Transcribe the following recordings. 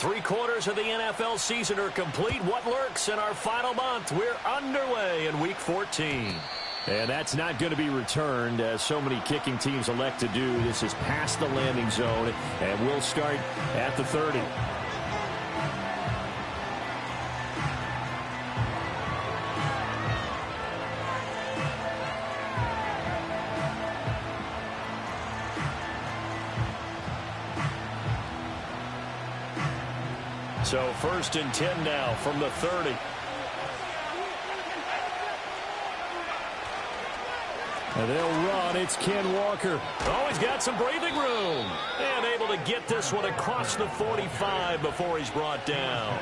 3/4 of the NFL season are complete. What lurks in our final month? We're underway in Week 14. And that's not going to be returned, as so many kicking teams elect to do. This is past the landing zone, and we'll start at the 30. So 1st and 10 now from the 30. And they'll run. It's Ken Walker. Oh, he's got some breathing room. And able to get this one across the 45 before he's brought down.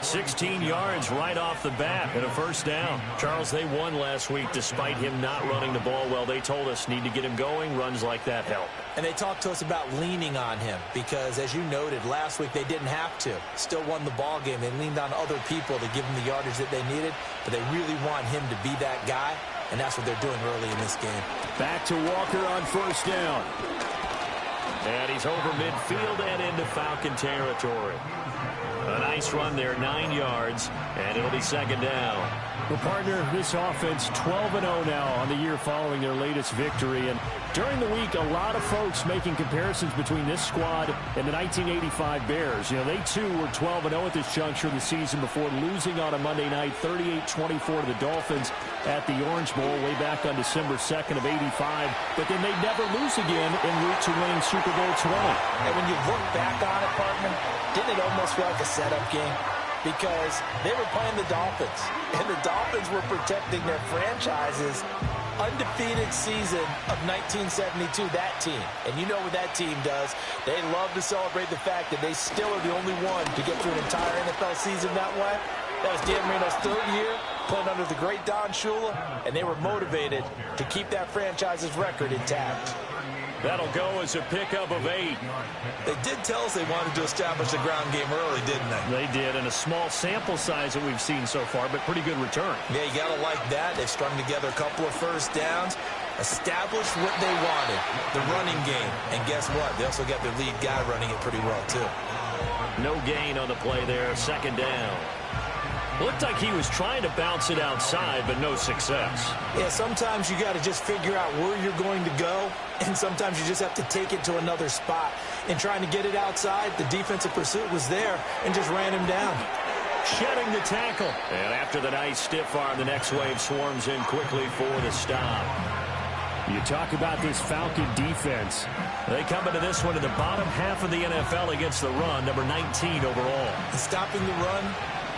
16 yards right off the bat and a 1st down. Charles, they won last week despite him not running the ball well. They told us need to get him going. Runs like that help. And they talked to us about leaning on him because, as you noted, last week they didn't have to. Still won the ball game. They leaned on other people to give them the yardage that they needed, but they really want him to be that guy, and that's what they're doing early in this game. Back to Walker on 1st down. And he's over midfield and into Falcon territory. A nice run there, 9 yards, and it'll be 2nd down. Well, partner, this offense 12-0 now on the year following their latest victory. And during the week, a lot of folks making comparisons between this squad and the 1985 Bears. You know, they too were 12-0 at this juncture of the season before losing on a Monday night 38-24 to the Dolphins at the Orange Bowl way back on December 2nd of 85. But then they'd never lose again en route to winning Super Bowl 20. And when you look back on it, partner, didn't it almost feel like a setup game? Because they were playing the Dolphins, and the Dolphins were protecting their franchise's undefeated season of 1972, that team. And you know what that team does. They love to celebrate the fact that they still are the only one to get through an entire NFL season that way. That was Dan Marino's 3rd year, playing under the great Don Shula, and they were motivated to keep that franchise's record intact. That'll go as a pickup of 8. They did tell us they wanted to establish the ground game early, didn't they? They did, and a small sample size that we've seen so far, but pretty good return. Yeah, you got to like that. They've strung together a couple of 1st downs, established what they wanted, the running game. And guess what? They also got their lead guy running it pretty well, too. No gain on the play there, 2nd down. Looked like he was trying to bounce it outside, but no success. Yeah, sometimes you got to just figure out where you're going to go, and sometimes you just have to take it to another spot. And trying to get it outside, the defensive pursuit was there and just ran him down. Shedding the tackle. And after the nice stiff arm, the next wave swarms in quickly for the stop. You talk about this Falcon defense. They come into this one in the bottom half of the NFL against the run, number 19 overall. And stopping the run,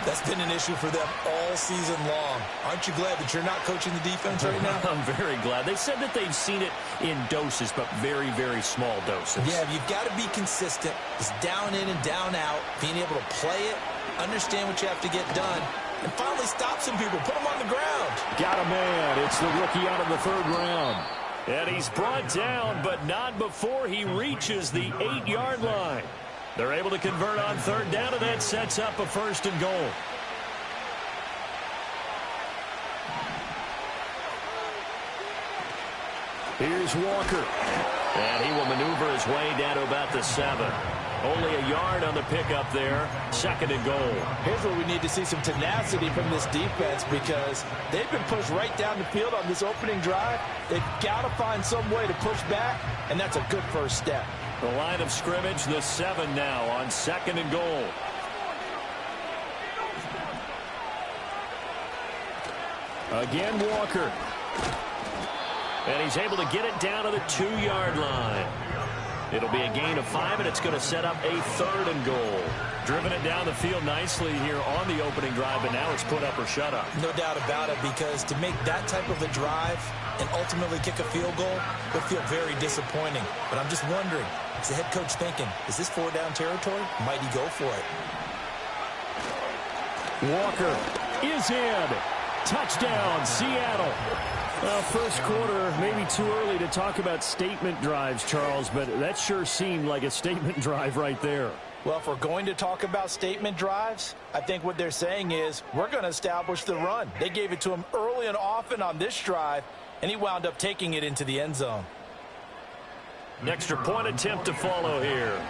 that's been an issue for them all season long. Aren't you glad that you're not coaching the defense right now? I'm very glad. They said that they've seen it in doses, but very, very small doses. Yeah, you've got to be consistent. It's down in and down out, being able to play it, understand what you have to get done, and finally stop some people, put them on the ground. Got a man. It's the rookie out of the 3rd round. And he's brought down, but not before he reaches the 8-yard line. They're able to convert on 3rd down, and that sets up a 1st and goal. Here's Walker. And he will maneuver his way down to about the 7. Only a yard on the pickup there. 2nd and goal. Here's where we need to see some tenacity from this defense because they've been pushed right down the field on this opening drive. They've got to find some way to push back, and that's a good 1st step. The line of scrimmage, the 7 now on 2nd and goal. Again, Walker. And he's able to get it down to the 2-yard line. It'll be a gain of 5, and it's going to set up a 3rd and goal. Driven it down the field nicely here on the opening drive, but now it's put up or shut up. No doubt about it, because to make that type of a drive and ultimately kick a field goal would feel very disappointing. But I'm just wondering, is the head coach thinking, is this 4-down territory? Might he go for it? Walker is in. Touchdown, Seattle. Well, 1st quarter, maybe too early to talk about statement drives, Charles, but that sure seemed like a statement drive right there. Well, if we're going to talk about statement drives, I think what they're saying is we're going to establish the run. They gave it to him early and often on this drive, and he wound up taking it into the end zone. An extra point attempt to follow here.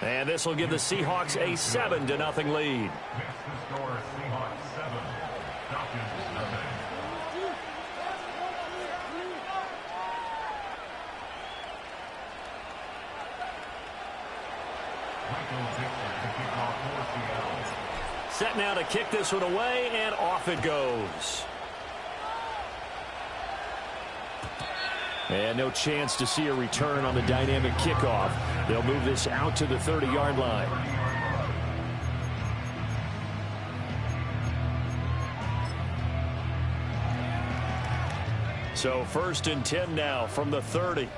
And this will give the Seahawks a 7-0 lead. Set now to kick this one away, and off it goes. And no chance to see a return on the dynamic kickoff. They'll move this out to the 30-yard line. So 1st and 10 now from the 30.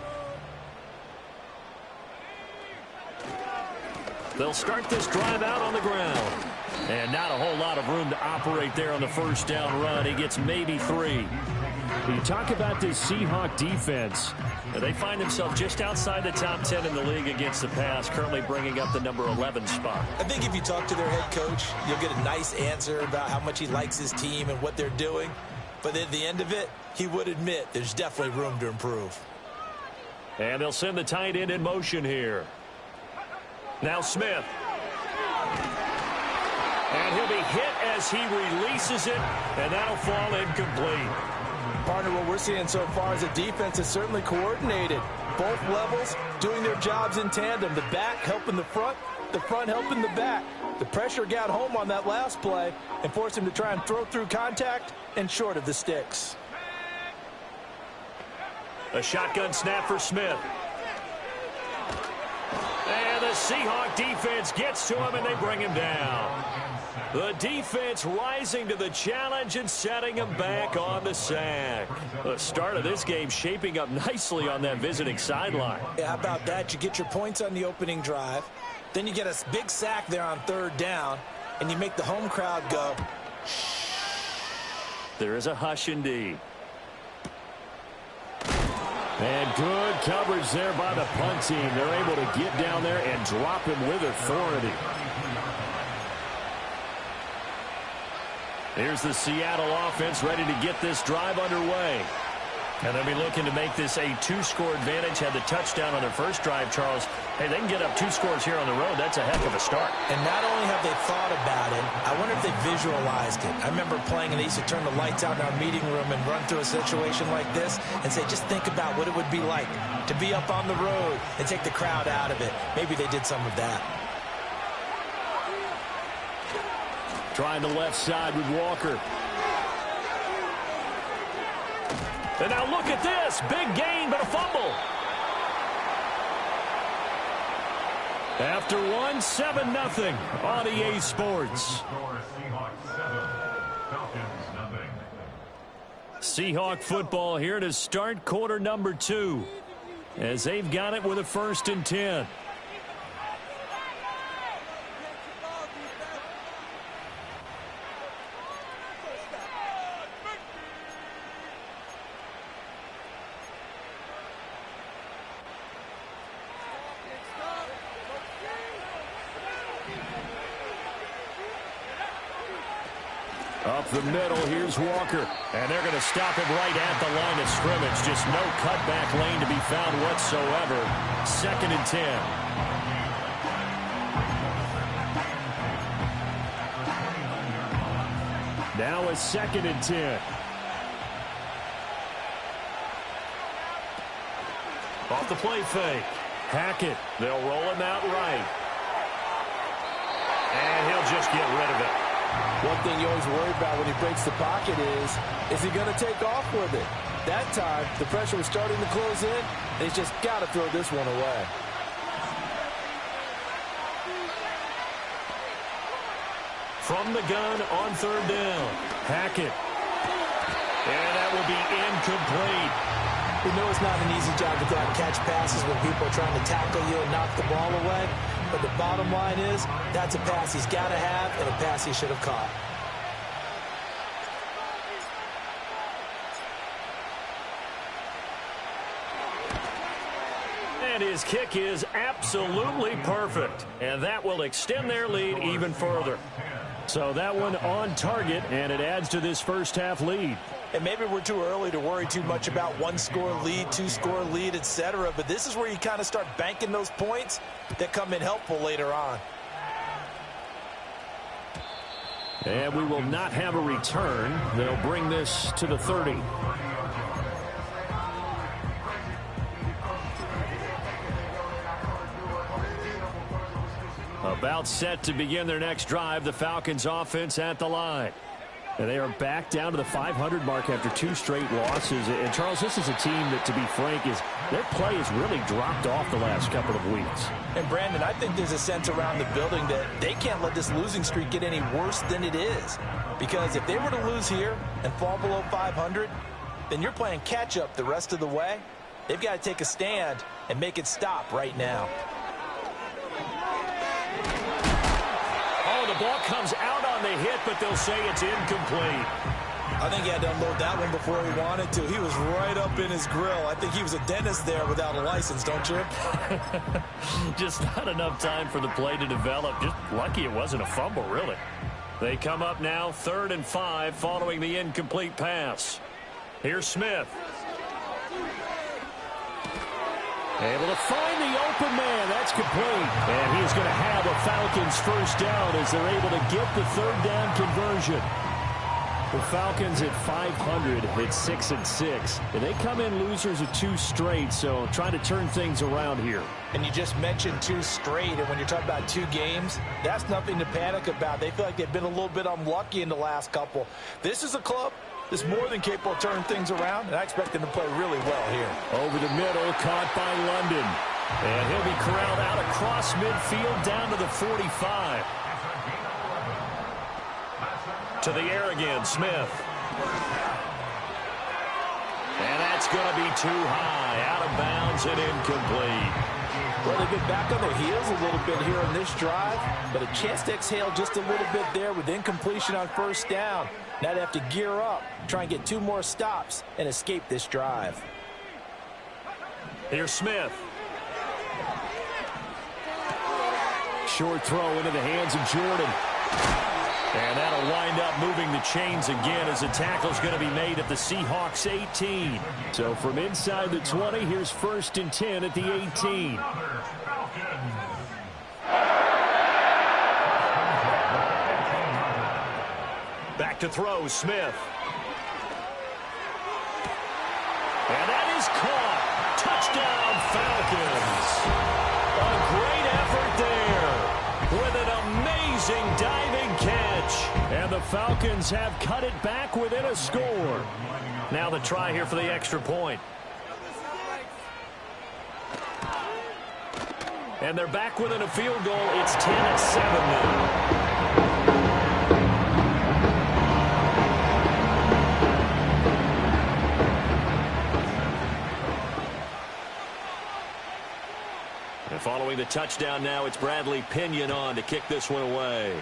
They'll start this drive out on the ground. And not a whole lot of room to operate there on the first down run. He gets maybe 3. When you talk about this Seahawk defense, they find themselves just outside the top 10 in the league against the pass, currently bringing up the number 11 spot. I think if you talk to their head coach, you'll get a nice answer about how much he likes his team and what they're doing. But at the end of it, he would admit there's definitely room to improve. And they'll send the tight end in motion here. Now Smith. And he'll be hit as he releases it, and that'll fall incomplete. Partner, what we're seeing so far is a defense is certainly coordinated. Both levels doing their jobs in tandem. The back helping the front helping the back. The pressure got home on that last play and forced him to try and throw through contact and short of the sticks. A shotgun snap for Smith. And the Seahawk defense gets to him, and they bring him down. The defense rising to the challenge and setting him back on the sack. The start of this game shaping up nicely on that visiting sideline. Yeah, how about that? You get your points on the opening drive. Then you get a big sack there on 3rd down, and you make the home crowd go, shh. There is a hush indeed. And good coverage there by the punt team. They're able to get down there and drop him with authority. Here's the Seattle offense ready to get this drive underway. And they'll be looking to make this a 2-score advantage. Had the touchdown on their first drive, Charles. Hey, they can get up 2 scores here on the road. That's a heck of a start. And not only have they thought about it, I wonder if they visualized it. I remember playing, and they used to turn the lights out in our meeting room and run through a situation like this and say, just think about what it would be like to be up on the road and take the crowd out of it. Maybe they did some of that. Trying the left side with Walker. And now look at this. Big gain, but a fumble. After 7-0 on EA Sports. Seahawk football here to start quarter number 2. As they've got it with a 1st and 10. Up the middle, here's Walker. And they're going to stop him right at the line of scrimmage. Just no cutback lane to be found whatsoever. 2nd and 10. Now a 2nd and 10. Off the play fake. Hackett. They'll roll him out right. And he'll just get rid of it. One thing you always worry about when he breaks the pocket is he going to take off with it? That time, the pressure was starting to close in, and he's just got to throw this one away. From the gun on 3rd down. Hackett. And that will be incomplete. We know it's not an easy job to go out and catch passes when people are trying to tackle you and knock the ball away. But the bottom line is, that's a pass he's got to have and a pass he should have caught. And his kick is absolutely perfect. And that will extend their lead even further. So that one on target, and it adds to this first half lead. And maybe we're too early to worry too much about one-score lead, two-score lead, etc. But this is where you kind of start banking those points that come in helpful later on. And we will not have a return. They'll bring this to the 30. About set to begin their next drive, the Falcons offense at the line. And they are back down to the 500 mark after 2 straight losses. And, Charles, this is a team that, to be frank, their play has really dropped off the last couple of weeks. And, Brandon, I think there's a sense around the building that they can't let this losing streak get any worse than it is. Because if they were to lose here and fall below 500, then you're playing catch-up the rest of the way. They've got to take a stand and make it stop right now. Oh, the ball comes out on the hit, but they'll say it's incomplete. I think he had to unload that one before he wanted to. He was right up in his grill. I think he was a dentist there without a license, don't you? Just not enough time for the play to develop. Just lucky it wasn't a fumble, really. They come up now 3rd and 5 following the incomplete pass. Here's Smith. Able to find the open man. That's complete. And he is going to have a Falcons first down as they're able to get the 3rd down conversion. The Falcons at 500 at 6-6. And they come in losers of 2 straight, so trying to turn things around here. And you just mentioned 2 straight, and when you're talking about 2 games, that's nothing to panic about. They feel like they've been a little bit unlucky in the last couple. This is a club that's more than capable of turning things around, and I expect them to play really well here. Over the middle, caught by London. And he'll be corralled out across midfield down to the 45. To the air again, Smith. And that's going to be too high. Out of bounds and incomplete. Well, they've been back on their heels a little bit here on this drive, but a chance to exhale just a little bit there with incompletion on first down. Now they have to gear up, try and get 2 more stops, and escape this drive. Here's Smith. Short throw into the hands of Jordan. And that'll wind up moving the chains again as the tackle's going to be made at the Seahawks 18. So from inside the 20, here's 1st and 10 at the 18. Back to throw, Smith. And that is caught. Touchdown, Falcons. A great effort there with an amazing diving catch. And the Falcons have cut it back within a score. Now the try here for the extra point. And they're back within a field goal. It's 10-7 now. And following the touchdown now, it's Bradley Pinion on to kick this one away.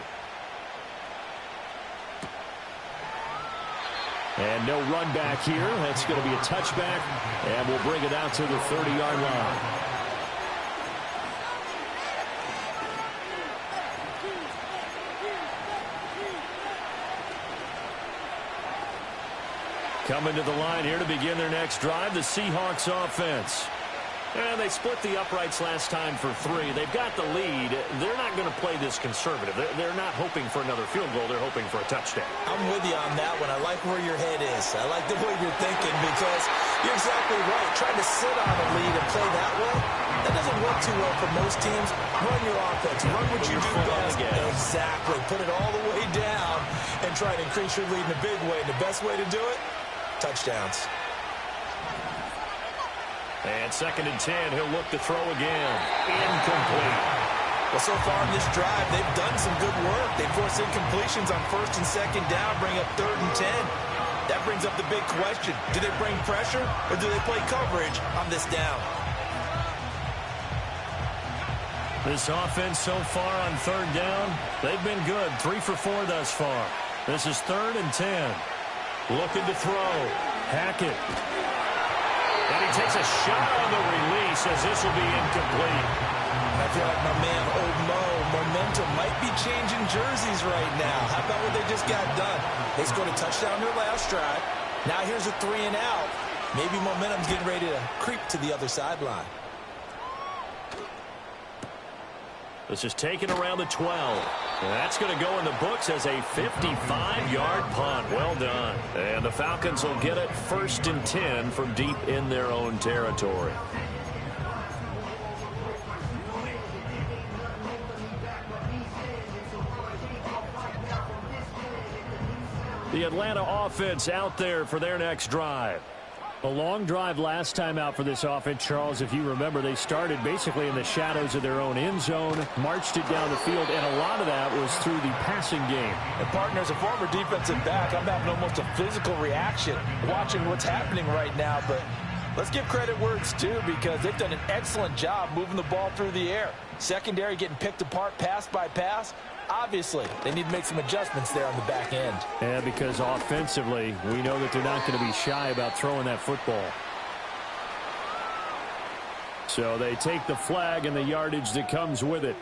And no run back here. That's going to be a touchback, and we'll bring it out to the 30-yard line. Coming to the line here to begin their next drive, the Seahawks offense. And they split the uprights last time for 3. They've got the lead. They're not going to play this conservative. They're not hoping for another field goal. They're hoping for a touchdown. I'm with you on that one. I like where your head is. I like the way you're thinking because you're exactly right. Trying to sit on a lead and play that way, that doesn't work too well for most teams. Run your offense. Run what you do best. Exactly. Put it all the way down and try to increase your lead in a big way. And the best way to do it, touchdowns. And 2nd and 10, he'll look to throw again. Incomplete. Well, so far in this drive, they've done some good work. They force incompletions on 1st and 2nd down, bring up 3rd and 10. That brings up the big question. Do they bring pressure or do they play coverage on this down? This offense so far on 3rd down, they've been good. 3 for 4 thus far. This is 3rd and 10. Looking to throw. Hackett. And he takes a shot on the release as this will be incomplete. I feel like my man, Old Mo, momentum might be changing jerseys right now. How about what they just got done? They scored a touchdown their last drive. Now here's a 3 and out. Maybe momentum's getting ready to creep to the other sideline. This is taken around the 12. And that's going to go in the books as a 55-yard punt. Well done. And the Falcons will get it 1st and 10 from deep in their own territory. The Atlanta offense out there for their next drive. A long drive last time out for this offense, Charles. If you remember, they started basically in the shadows of their own end zone, marched it down the field, and a lot of that was through the passing game. And partner, as a former defensive back, I'm having almost a physical reaction watching what's happening right now. But let's give credit where it's due, because they've done an excellent job moving the ball through the air. Secondary getting picked apart pass by pass. Obviously, they need to make some adjustments there on the back end. Yeah, because offensively, we know that they're not going to be shy about throwing that football. So they take the flag and the yardage that comes with it.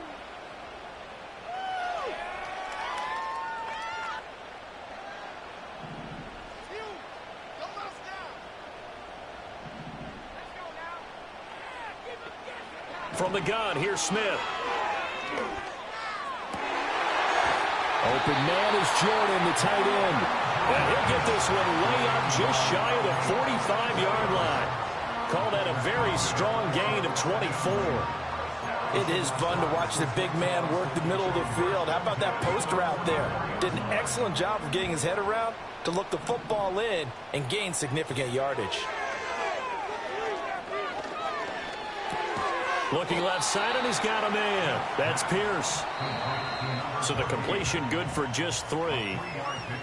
From the gun, here's Smith. Open man is Jordan, the tight end. And he'll get this one way up just shy of the 45-yard line. Call that a very strong gain of 24. It is fun to watch the big man work the middle of the field. How about that post route there? Did an excellent job of getting his head around to look the football in and gain significant yardage. Looking left side, and he's got a man. That's Pierce. So the completion good for just 3.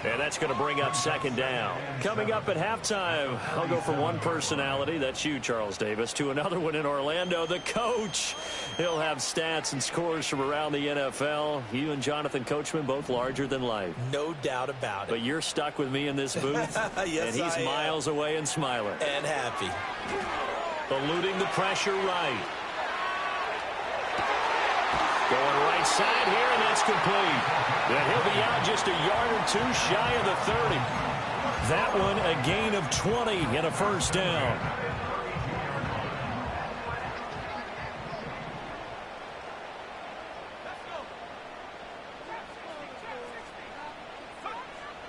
And that's going to bring up 2nd down. Coming up at halftime, I'll go from one personality, that's you, Charles Davis, to another one in Orlando, the coach. He'll have stats and scores from around the NFL. You and Jonathan Coachman, both larger than life. No doubt about it. But you're stuck with me in this booth. Yes, and he's miles away and smiling. And happy. Eluding the pressure right. Going right side here, and that's complete. And he'll be out just a yard or 2 shy of the 30. That one a gain of 20 and a 1st down.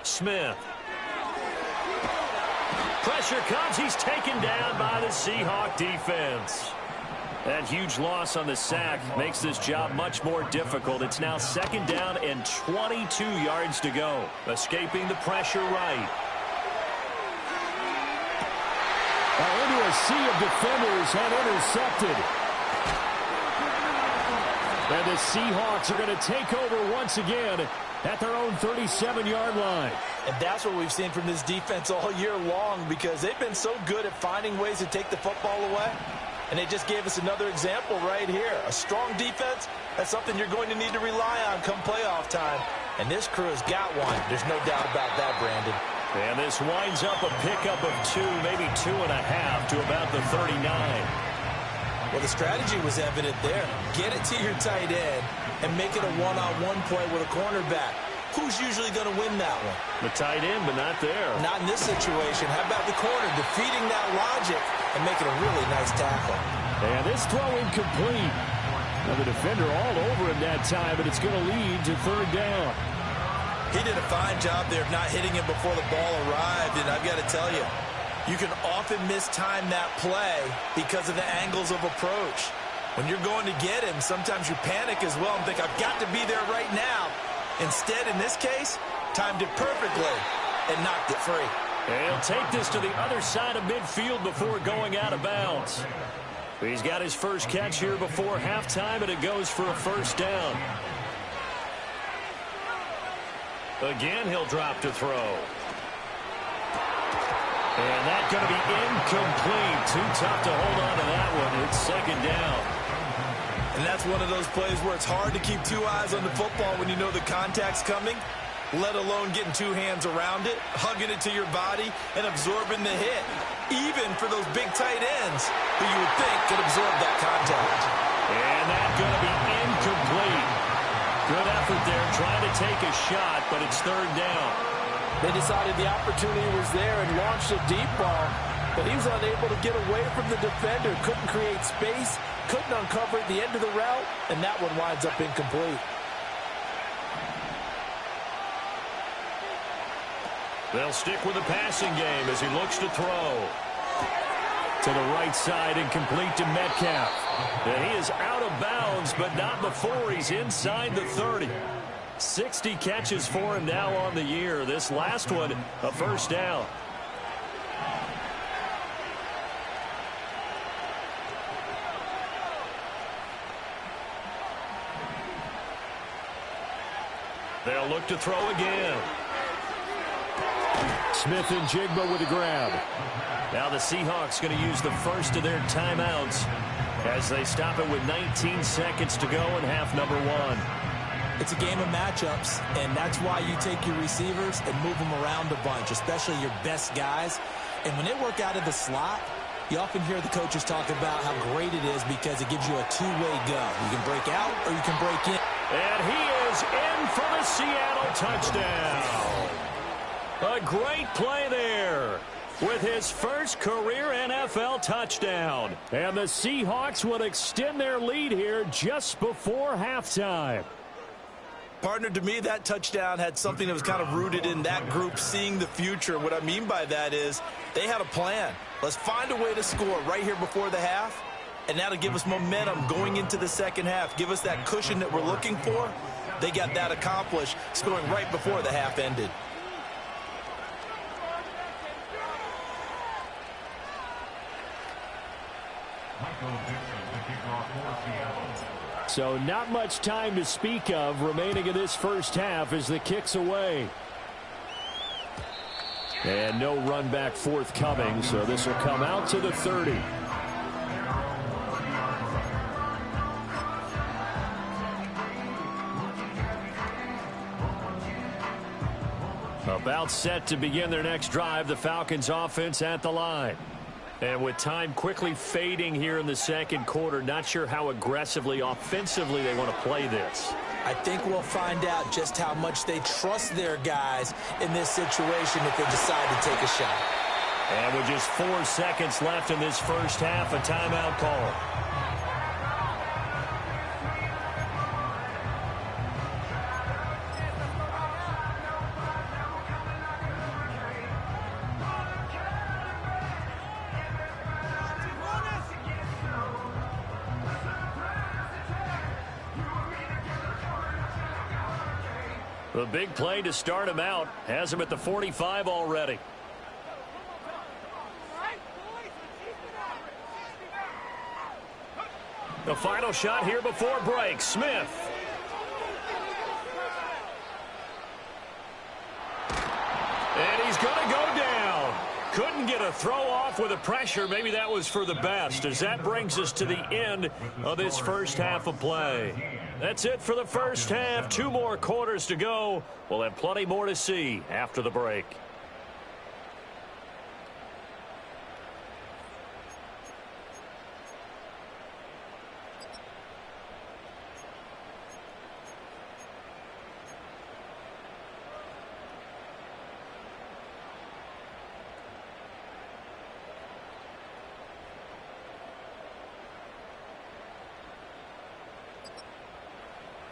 Smith. Pressure comes. He's taken down by the Seahawk defense. That huge loss on the sack makes this job much more difficult. It's now 2nd down and 22 yards to go. Escaping the pressure right. Into a sea of defenders and intercepted. And the Seahawks are going to take over once again at their own 37-yard line. And that's what we've seen from this defense all year long, because they've been so good at finding ways to take the football away. And they just gave us another example right here. A strong defense, that's something you're going to need to rely on come playoff time. And this crew has got one. There's no doubt about that, Brandon. And this winds up a pickup of 2, maybe 2.5 to about the 39. Well, the strategy was evident there. Get it to your tight end and make it a one-on-one play with a cornerback. Who's usually going to win that one? The tight end, but not there. Not in this situation. How about the corner defeating that logic and making a really nice tackle? And this throw incomplete. Now the defender all over him that time, but it's going to lead to 3rd down. He did a fine job there of not hitting him before the ball arrived, and I've got to tell you, you can often mistime that play because of the angles of approach. When you're going to get him, sometimes you panic as well and think, I've got to be there right now. Instead, in this case, timed it perfectly and knocked it free. And he'll take this to the other side of midfield before going out of bounds. He's got his first catch here before halftime, and it goes for a 1st down. Again, he'll drop to throw. And that's going to be incomplete. Too tough to hold on to that one. It's 2nd down. And that's one of those plays where it's hard to keep 2 eyes on the football when you know the contact's coming, let alone getting 2 hands around it, hugging it to your body, and absorbing the hit, even for those big tight ends who you would think could absorb that contact. And that's going to be incomplete. Good effort there trying to take a shot, but it's third down. They decided the opportunity was there and launched a deep ball, but he was unable to get away from the defender, couldn't create space, couldn't uncover the end of the route, and that one winds up incomplete. They'll stick with the passing game as he looks to throw. To the right side and complete to Metcalf. And he is out of bounds, but not before he's inside the 30. 60 catches for him now on the year. This last one, a first down. They'll look to throw again. Smith and Jigba with a grab. Now the Seahawks going to use the first of their timeouts as they stop it with 19 seconds to go in half number one. It's a game of matchups, and that's why you take your receivers and move them around a bunch, especially your best guys. And when they work out of the slot, you often hear the coaches talk about how great it is because it gives you a two-way go. You can break out or you can break in. And he is in for the Seattle touchdown. A great play there with his first career NFL touchdown. And the Seahawks will extend their lead here just before halftime. Partner, to me, that touchdown had something that was kind of rooted in that group seeing the future. What I mean by that is they had a plan. Let's find a way to score right here before the half, and that'll give us momentum going into the second half, give us that cushion that we're looking for. They got that accomplished, scoring right before the half ended. So not much time to speak of remaining in this first half as the kick's away. And no run back forthcoming, so this will come out to the 30. About set to begin their next drive, the Falcons offense at the line. And with time quickly fading here in the second quarter, not sure how aggressively, offensively they want to play this. I think we'll find out just how much they trust their guys in this situation if they decide to take a shot. And with just 4 seconds left in this first half, a timeout call. The big play to start him out has him at the 45 already. The final shot here before break. Smith. And he's going to go down. Couldn't get a throw off with the pressure. Maybe that was for the best, as that brings us to the end of this first half of play. That's it for the first half. 2 more quarters to go. We'll have plenty more to see after the break.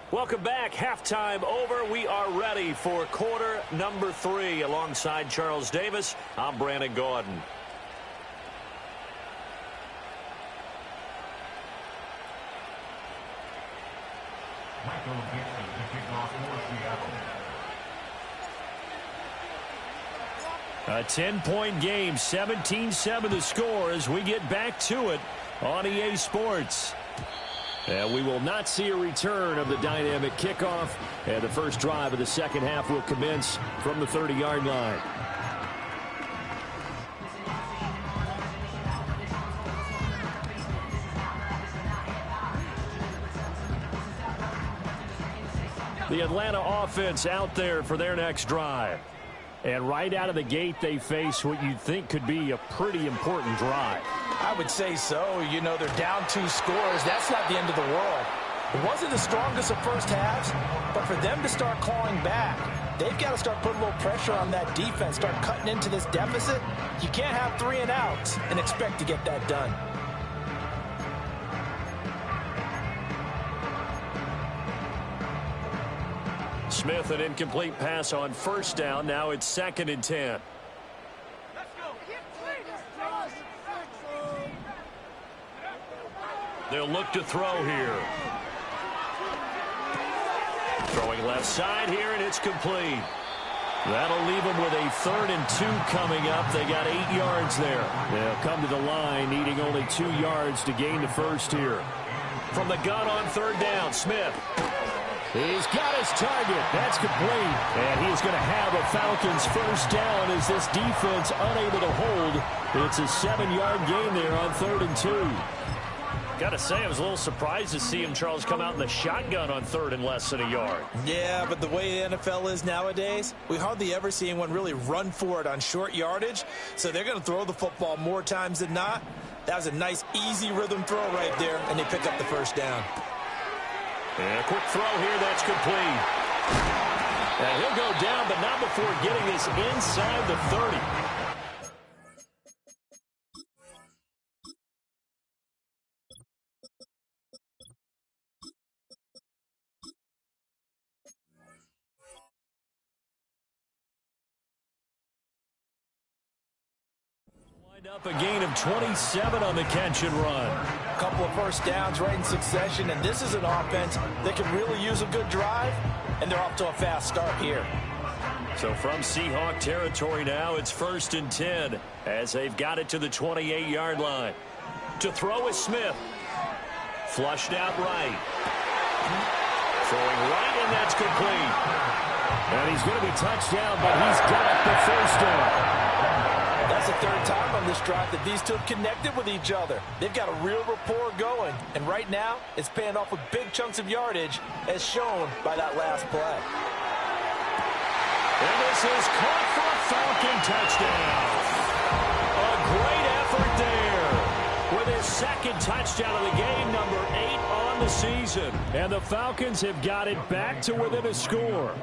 Welcome back. Halftime over. We are ready for quarter number 3. Alongside Charles Davis, I'm Brandon Gaudin. A 10-point game, 17-7 the score as we get back to it on EA Sports. And we will not see a return of the dynamic kickoff. And the first drive of the second half will commence from the 30-yard line. The Atlanta offense out there for their next drive. And right out of the gate, they face what you'd think could be a pretty important drive. I would say so. You know, they're down 2 scores. That's not the end of the world. It wasn't the strongest of first halves, but for them to start clawing back, they've got to start putting a little pressure on that defense, start cutting into this deficit. You can't have 3 and outs and expect to get that done. Smith, an incomplete pass on first down. Now it's 2nd and 10. They'll look to throw here. Throwing left side here, and it's complete. That'll leave them with a 3rd and 2 coming up. They got 8 yards there. They'll come to the line, needing only 2 yards to gain the first here. From the gun on 3rd down, Smith. He's got his target. That's complete. And he's going to have a Falcons first down as this defense unable to hold. It's a 7-yard gain there on 3rd and 2. Got to say, I was a little surprised to see him, Charles, come out in the shotgun on 3rd and less than a yard. Yeah, but the way the NFL is nowadays, we hardly ever see anyone really run for it on short yardage. So they're going to throw the football more times than not. That was a nice, easy rhythm throw right there, and they pick up the first down. And a quick throw here, that's complete. And he'll go down, but not before getting this inside the 30. Up a gain of 27 on the catch and run. A couple of first downs right in succession, and this is an offense that can really use a good drive, and they're off to a fast start here. So from Seahawk territory now, it's 1st and 10 as they've got it to the 28-yard line. To throw is Smith. Flushed out right. Throwing right, and that's complete. And he's going to be touched down, but he's got the first down. That's the 3rd time on this drive that these two have connected with each other. They've got a real rapport going, and right now it's paying off with big chunks of yardage as shown by that last play. And this is caught for a Falcon touchdown. A great effort there with his 2nd touchdown of the game, number 8 on the season. And the Falcons have got it back to within a score.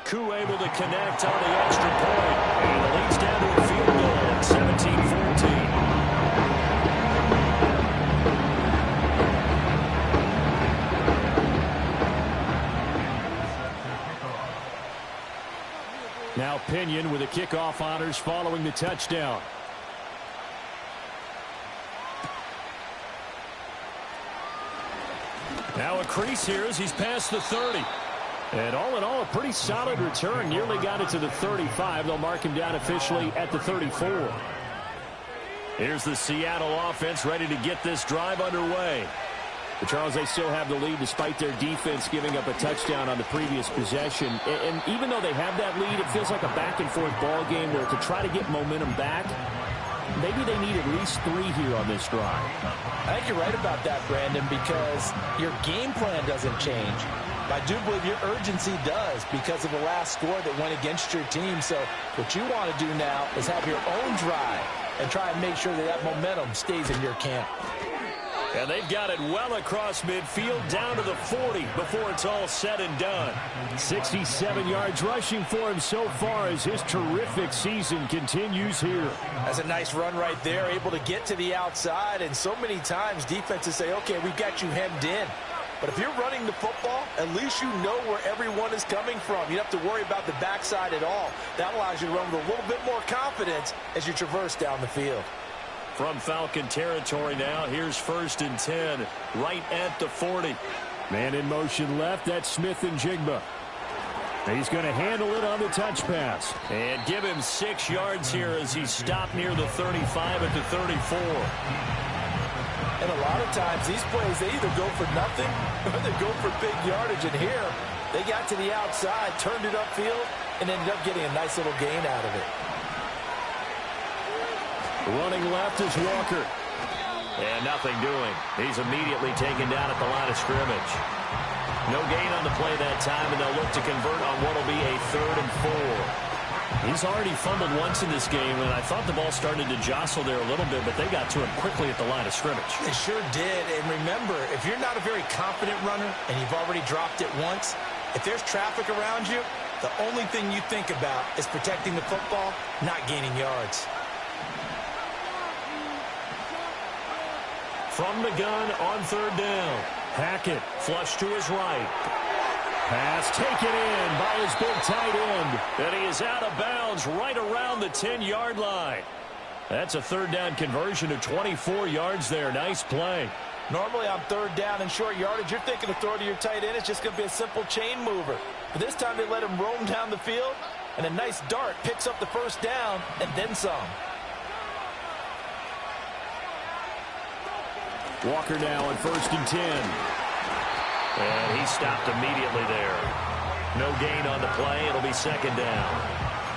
Koo able to connect on the extra point. And it leads down to a field goal, 17-14. Now Pinion with the kickoff honors following the touchdown. Now a crease here as he's past the 30. And all in all, a pretty solid return. Nearly got it to the 35. They'll mark him down officially at the 34. Here's the Seattle offense ready to get this drive underway. But Charles, they still have the lead despite their defense giving up a touchdown on the previous possession. And even though they have that lead, it feels like a back-and-forth ball game where to try to get momentum back, maybe they need at least 3 here on this drive. I think you're right about that, Brandon, because your game plan doesn't change. I do believe your urgency does because of the last score that went against your team. So what you want to do now is have your own drive and try and make sure that that momentum stays in your camp. And they've got it well across midfield down to the 40 before it's all said and done. 67 yards rushing for him so far as his terrific season continues here. That's a nice run right there, able to get to the outside. And so many times defenses say, okay, we've got you hemmed in. But if you're running the football, at least you know where everyone is coming from. You don't have to worry about the backside at all. That allows you to run with a little bit more confidence as you traverse down the field. From Falcon territory now, here's 1st and 10, right at the 40. Man in motion left, that's Smith and Jigba. He's going to handle it on the touch pass. And give him 6 yards here as he stopped near the 35 at the 34. And a lot of times, these plays, they either go for nothing or they go for big yardage. And here, they got to the outside, turned it upfield, and ended up getting a nice little gain out of it. Running left is Walker. And nothing doing. He's immediately taken down at the line of scrimmage. No gain on the play that time, and they'll look to convert on what will be a 3rd and 4. He's already fumbled once in this game, and I thought the ball started to jostle there a little bit, but they got to him quickly at the line of scrimmage. They sure did. And remember, if you're not a very confident runner and you've already dropped it once, if there's traffic around you, the only thing you think about is protecting the football, not gaining yards. From the gun on third down. Hackett flush to his right. Pass taken in by his big tight end. And he is out of bounds right around the 10-yard line. That's a third down conversion of 24 yards there. Nice play. Normally on third down and short yardage, you're thinking of throwing to your tight end. It's just going to be a simple chain mover. But this time they let him roam down the field, and a nice dart picks up the first down and then some. Walker now on 1st and 10. And he stopped immediately there. No gain on the play. It'll be second down.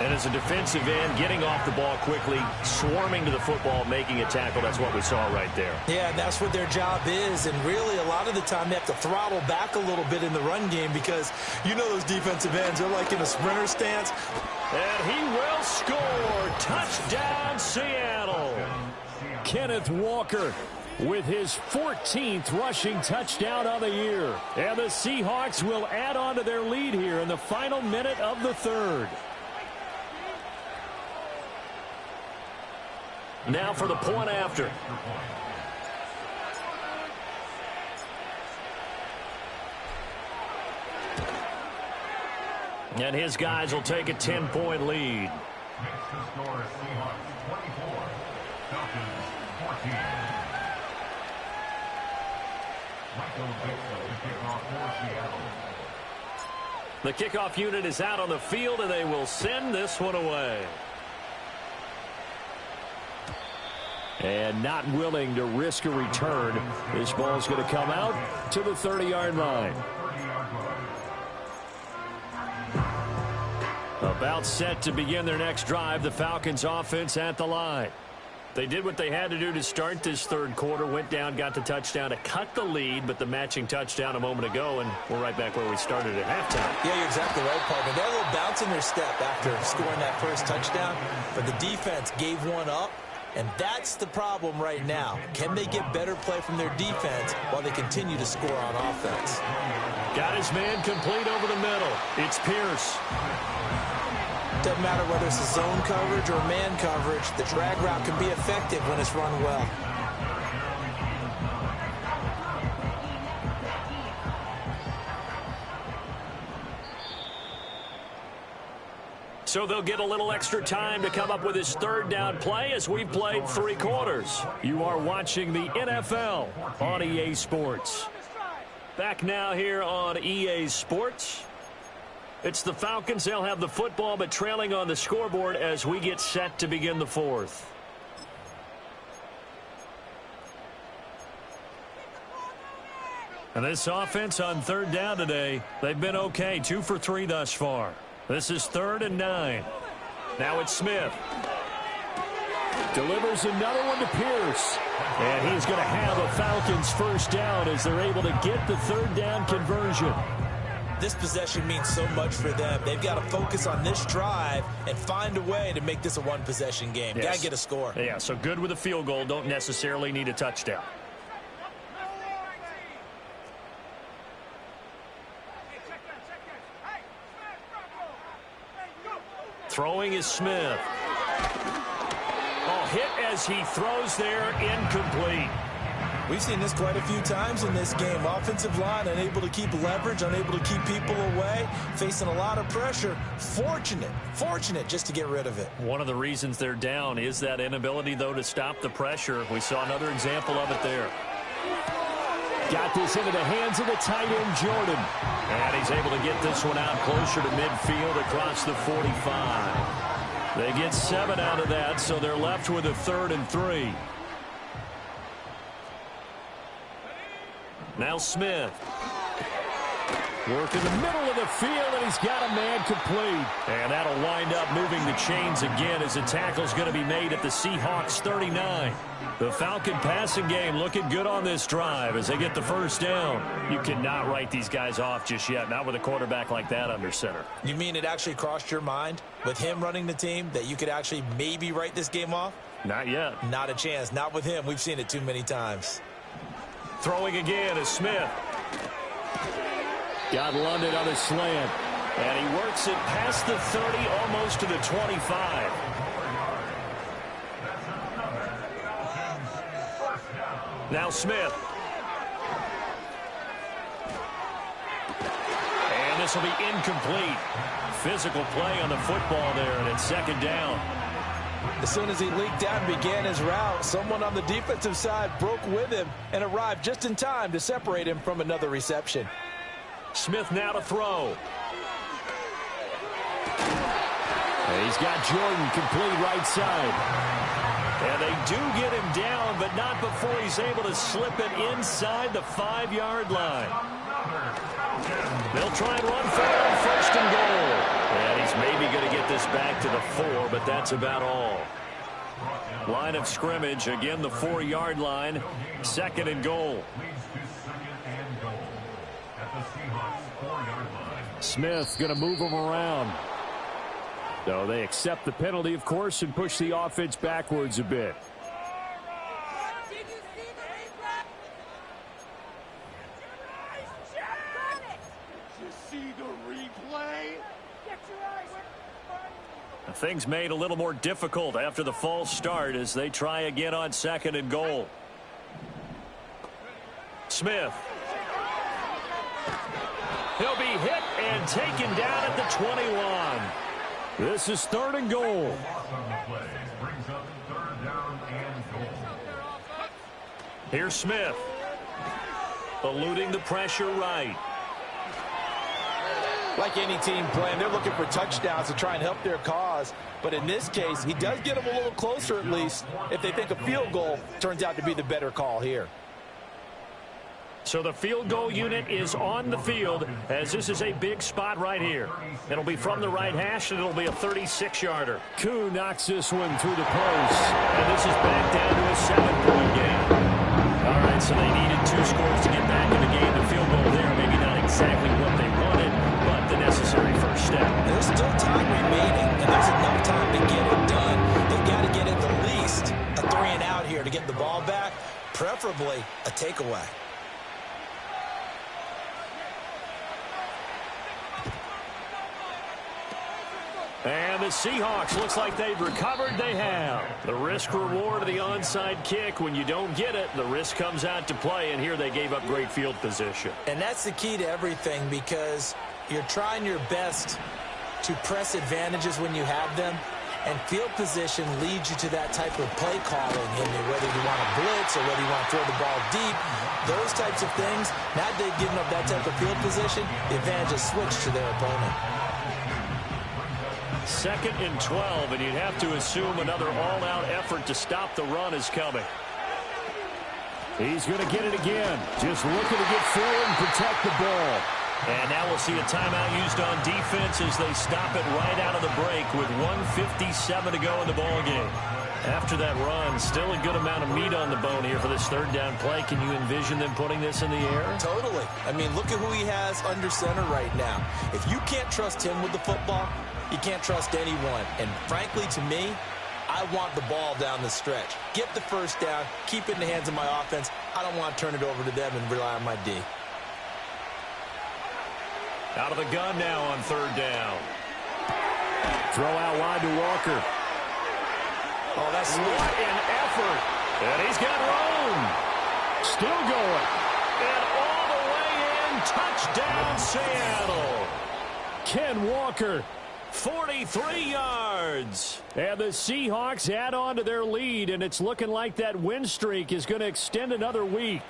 And as a defensive end, getting off the ball quickly, swarming to the football, making a tackle, that's what we saw right there. Yeah, that's what their job is. And really, a lot of the time, they have to throttle back a little bit in the run game because you know those defensive ends, they're like in a sprinter stance. And he will score. Touchdown, Seattle. Kenneth Walker with his 14th rushing touchdown of the year. And the Seahawks will add on to their lead here in the final minute of the third. Now for the point after. And his guys will take a 10-point lead. The kickoff unit is out on the field, and they will send this one away. And not willing to risk a return. This ball's going to come out to the 30-yard line. About set to begin their next drive, the Falcons offense at the line. They did what they had to do to start this third quarter, went down, got the touchdown to cut the lead, but the matching touchdown a moment ago, and we're right back where we started at halftime. Yeah, you're exactly right, partner. They had a little bounce in their step after scoring that first touchdown, but the defense gave one up, and that's the problem right now. Can they get better play from their defense while they continue to score on offense? Got his man complete over the middle. It's Pierce. Doesn't matter whether it's a zone coverage or man coverage, the drag route can be effective when it's run well. So they'll get a little extra time to come up with his third down play as we've played 3 quarters. You are watching the NFL on EA Sports. Back now here on EA Sports. It's the Falcons. They'll have the football, but trailing on the scoreboard as we get set to begin the fourth. And this offense on third down today, they've been okay. 2 for 3 thus far. This is 3rd and 9. Now it's Smith. Delivers another one to Pierce. And he's going to have a Falcons first down as they're able to get the third down conversion. This possession means so much for them. They've got to focus on this drive and find a way to make this a one-possession game. Yes. Got to get a score. Yeah, so good with a field goal. Don't necessarily need a touchdown. Throwing is Smith. Oh, hit as he throws there, incomplete. We've seen this quite a few times in this game. Offensive line unable to keep leverage, unable to keep people away, facing a lot of pressure. Fortunate just to get rid of it. One of the reasons they're down is that inability, though, to stop the pressure. We saw another example of it there. Got this into the hands of the tight end, Jordan. And he's able to get this one out closer to midfield across the 45. They get 7 out of that, so they're left with a 3rd and 3. Now Smith. Work in the middle of the field, and he's got a man complete. And that'll wind up moving the chains again as the tackle's going to be made at the Seahawks 39. The Falcon passing game looking good on this drive as they get the first down. You cannot write these guys off just yet, not with a quarterback like that under center. You mean it actually crossed your mind with him running the team that you could actually maybe write this game off? Not yet. Not a chance. Not with him. We've seen it too many times. Throwing again is Smith. Got London on a slant. And he works it past the 30, almost to the 25. Now Smith. And this will be incomplete. Physical play on the football there, and it's second down. As soon as he leaked out and began his route, someone on the defensive side broke with him and arrived just in time to separate him from another reception. Smith now to throw. And he's got Jordan complete right side. And they do get him down, but not before he's able to slip it inside the 5-yard line. They'll try and run for it on first and goal. And he's maybe going to get this back to the 4, but that's about all. Line of scrimmage, again the 4-yard line, second and goal. Smith going to move him around. So they accept the penalty, of course, and push the offense backwards a bit. Things made a little more difficult after the false start as they try again on second and goal. Smith. He'll be hit and taken down at the 21. This is third and goal. Here's Smith. Eluding the pressure right. Like any team playing, they're looking for touchdowns to try and help their cause. But in this case, he does get them a little closer at least if they think a field goal turns out to be the better call here. So the field goal unit is on the field as this is a big spot right here. It'll be from the right hash, and it'll be a 36-yarder. Koo knocks this one through the post. And this is back down to a 7-point game. All right, so they needed 2 scores to get back in the game. The field goal there, maybe not exactly what they wanted, but the necessary first step. There's still time remaining, and there's enough time to get it done. They've got to get at the least a 3-and-out here to get the ball back, preferably a takeaway. And the Seahawks looks like they've recovered. They have. The risk-reward of the onside kick. When you don't get it, the risk comes out to play, and here they gave up great field position. And that's the key to everything because you're trying your best to press advantages when you have them, and field position leads you to that type of play calling, whether you want to blitz or whether you want to throw the ball deep. Those types of things, now that they've given up that type of field position, the advantage is switched to their opponent. Second and 12, and you'd have to assume another all-out effort to stop the run is coming. He's going to get it again. Just looking to get forward and protect the ball. And now we'll see a timeout used on defense as they stop it right out of the break with 1:57 to go in the ballgame. After that run, still a good amount of meat on the bone here for this third down play. Can you envision them putting this in the air? Totally. I mean, look at who he has under center right now. If you can't trust him with the football, you can't trust anyone. And frankly, to me, I want the ball down the stretch. Get the first down, keep it in the hands of my offense. I don't want to turn it over to them and rely on my D. Out of the gun now on third down. Throw out wide to Walker. Oh, that's what an effort. And he's got room. Still going. And all the way in, touchdown Seattle. Ken Walker. 43 yards. And the Seahawks add on to their lead, and it's looking like that win streak is going to extend another week.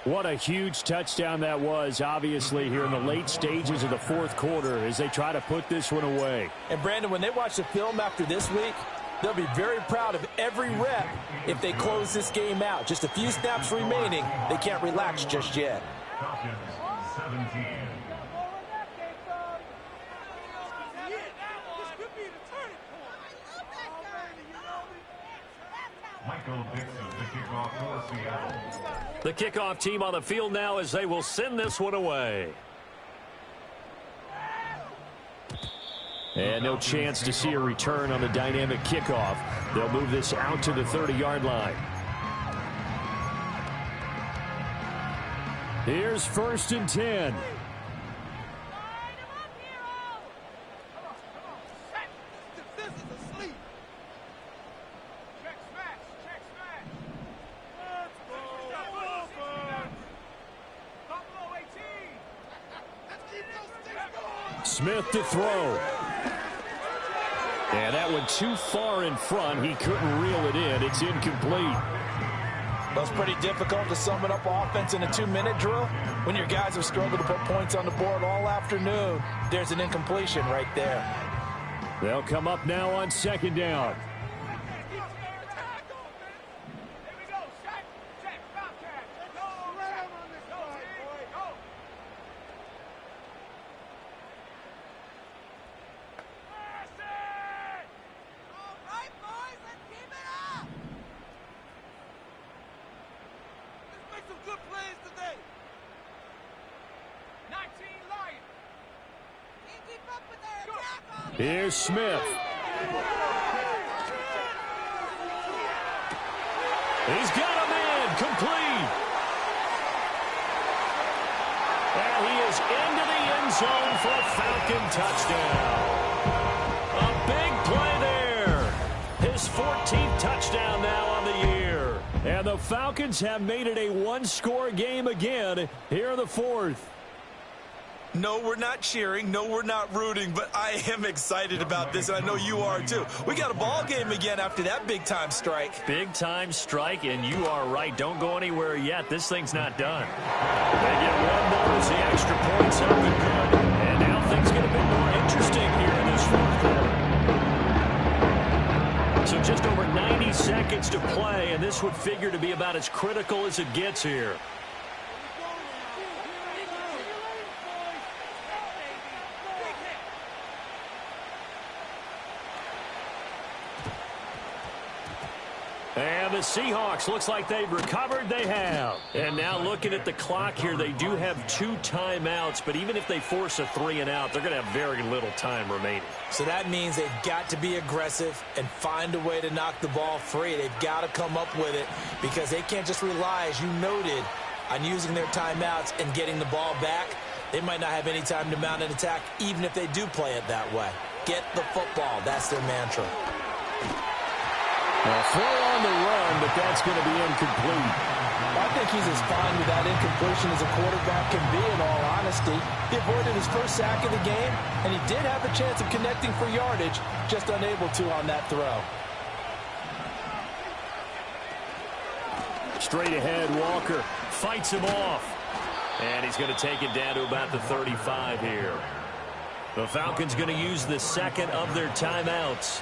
What a huge touchdown that was, obviously, here in the late stages of the fourth quarter as they try to put this one away. And, Brandon, when they watch the film after this week, they'll be very proud of every rep if they close this game out. Just a few snaps remaining. They can't relax just yet. 17. Michael Dixon, the kickoff for Seattle. The kickoff team on the field now as they will send this one away. And no chance to see a return on the dynamic kickoff. They'll move this out to the 30-yard line. Here's 1st and 10. Smith to throw. And that one too far in front. He couldn't reel it in. It's incomplete. Well, it's pretty difficult to sum it up offense in a 2-minute drill. When your guys have struggled to put points on the board all afternoon, there's an incompletion right there. They'll come up now on 2nd down. Here's Smith. He's got him in. Complete. And he is into the end zone for a Falcon touchdown. A big play there. His 14th touchdown now on the year. And the Falcons have made it a one-score game again here in the 4th. No, we're not cheering. No, we're not rooting, but I am excited about this, and I know you are too. We got a ball game again after that big-time strike. Big-time strike, and you are right. Don't go anywhere yet. This thing's not done. They get one more as the extra points up and good. And now things get a bit more interesting here in this 4th quarter. So just over 90 seconds to play, and this would figure to be about as critical as it gets here. And the Seahawks, looks like they've recovered. They have. And now looking at the clock here, they do have 2 timeouts, but even if they force a 3-and-out, they're going to have very little time remaining. So that means they've got to be aggressive and find a way to knock the ball free. They've got to come up with it because they can't just rely, as you noted, on using their timeouts and getting the ball back. They might not have any time to mount an attack, even if they do play it that way. Get the football. That's their mantra. A throw on the run, but that's going to be incomplete. I think he's as fine with that incompletion as a quarterback can be, in all honesty. He avoided his first sack of the game, and he did have a chance of connecting for yardage, just unable to on that throw. Straight ahead, Walker Fights him off. And he's going to take it down to about the 35 here. The Falcons going to use the second of their timeouts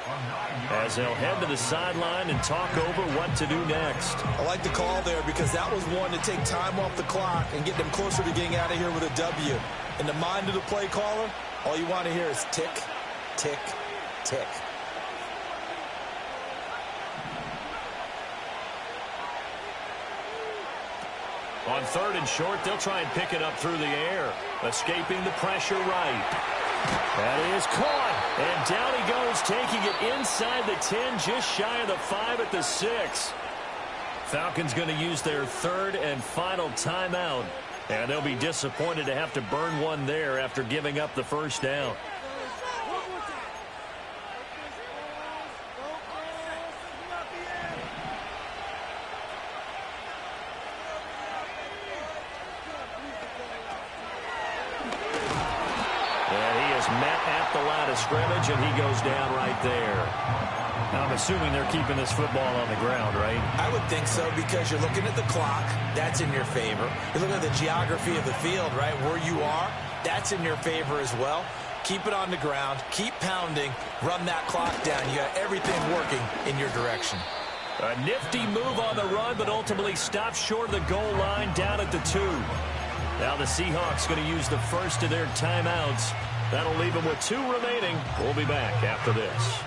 as they'll head to the sideline and talk over what to do next. I like the call there because that was one to take time off the clock and get them closer to getting out of here with a W. In the mind of the play caller, all you want to hear is tick, tick, tick. On 3rd and short, they'll try and pick it up through the air, escaping the pressure right. That is caught. And down he goes, taking it inside the 10, just shy of the 5 at the 6. Falcons going to use their 3rd and final timeout. And they'll be disappointed to have to burn one there after giving up the first down. Met at the line of scrimmage, and he goes down right there. I'm assuming they're keeping this football on the ground, right? I would think so, because you're looking at the clock. That's in your favor. You're looking at the geography of the field, right? Where you are, that's in your favor as well. Keep it on the ground. Keep pounding. Run that clock down. You got everything working in your direction. A nifty move on the run, but ultimately stopped short of the goal line down at the 2. Now the Seahawks going to use the first of their timeouts. That'll leave them with 2 remaining. We'll be back after this.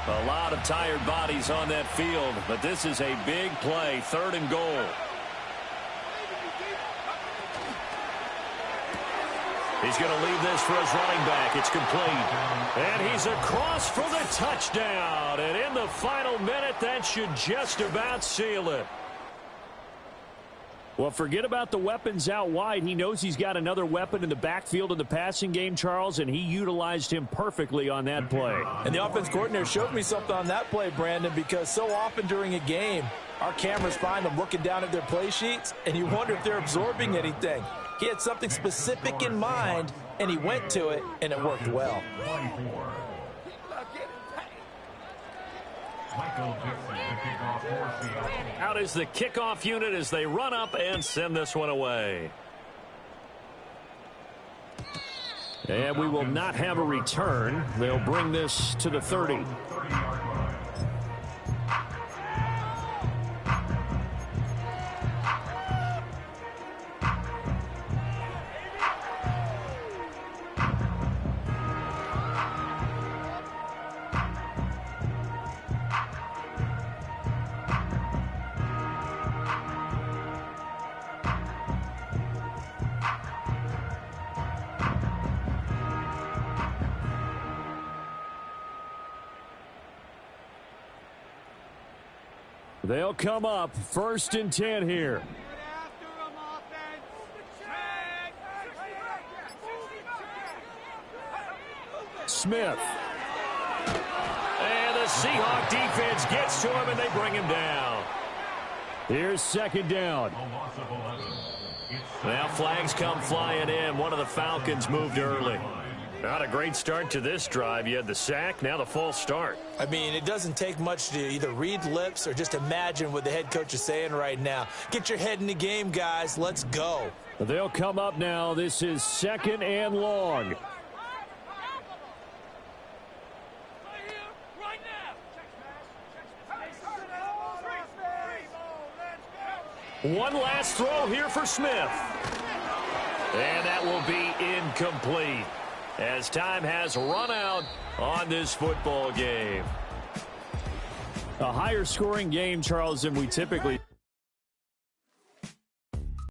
A lot of tired bodies on that field, but this is a big play, 3rd and goal. He's going to leave this for his running back. It's complete. And he's across for the touchdown. And in the final minute, that should just about seal it. Well, forget about the weapons out wide. He knows he's got another weapon in the backfield in the passing game, Charles, and he utilized him perfectly on that play. And the offense coordinator showed me something on that play, Brandon, because so often during a game, our cameras find them looking down at their play sheets, and you wonder if they're absorbing anything. He had something specific in mind, and he went to it, and it worked well. 24. Michael Dixon, the kickoff for Seattle. Out is the kickoff unit as they run up and send this one away. And we will not have a return. They'll bring this to the 30. 30-yard line. They'll come up 1st and 10 here. Smith. And the Seahawk defense gets to him, and they bring him down. Here's 2nd down. A loss of 11. Now flags come flying in. One of the Falcons moved early. Not a great start to this drive. You had the sack, now the false start. I mean, it doesn't take much to either read lips or just imagine what the head coach is saying right now. Get your head in the game, guys. Let's go. They'll come up now. This is 2nd and long. One last throw here for Smith. And that will be incomplete, as time has run out on this football game. A higher scoring game, Charles, than we typically